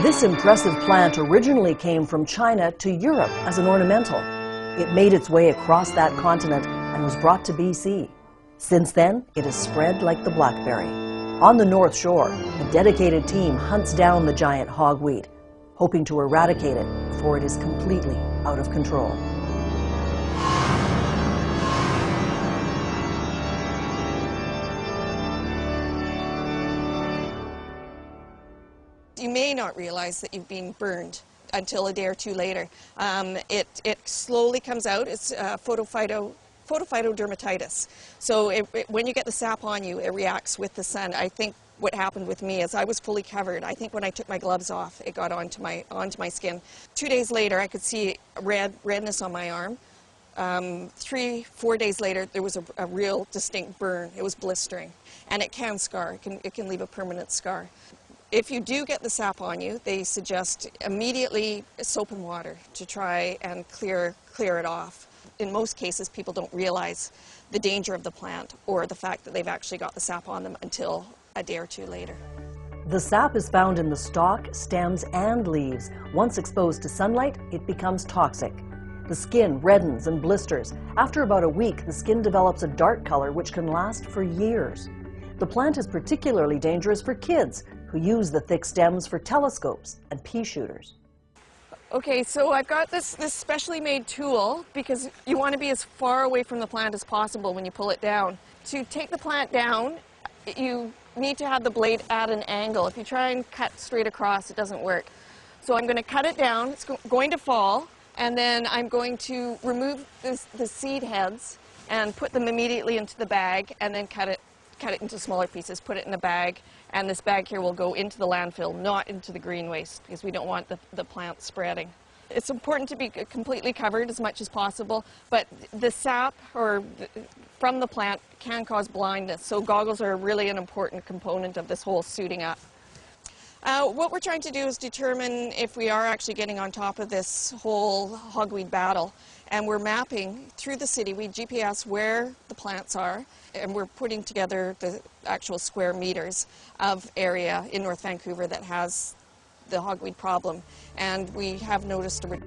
This impressive plant originally came from China to Europe as an ornamental. It made its way across that continent and was brought to BC. Since then, it has spread like the blackberry. On the North Shore, a dedicated team hunts down the giant hogweed, hoping to eradicate it before it is completely out of control. You may not realize that you've been burned until a day or two later. It slowly comes out. It's photophytodermatitis. So when you get the sap on you, it reacts with the sun. I think what happened with me is I was fully covered. I think when I took my gloves off, it got onto my skin. 2 days later, I could see redness on my arm. 3-4 days later, there was a real distinct burn. It was blistering, and it can scar. It can leave a permanent scar. If you do get the sap on you, they suggest immediately soap and water to try and clear it off. In most cases, people don't realize the danger of the plant or the fact that they've actually got the sap on them until a day or two later. The sap is found in the stalk, stems, and leaves. Once exposed to sunlight, it becomes toxic. The skin reddens and blisters. After about a week, the skin develops a dark color which can last for years. The plant is particularly dangerous for kids who use the thick stems for telescopes and pea shooters. Okay, so I've got this specially made tool because you want to be as far away from the plant as possible when you pull it down. To take the plant down, you need to have the blade at an angle. If you try and cut straight across, it doesn't work. So I'm going to cut it down. It's going to fall, and then I'm going to remove the seed heads and put them immediately into the bag, and then cut it into smaller pieces, put it in a bag, and this bag here will go into the landfill, not into the green waste, because we don't want the plant spreading. It's important to be completely covered as much as possible, but the sap from the plant can cause blindness, so goggles are really an important component of this whole suiting up. What we're trying to do is determine if we are actually getting on top of this whole hogweed battle, and we're mapping through the city. We GPS where the plants are, and we're putting together the actual square meters of area in North Vancouver that has the hogweed problem, and we have noticed a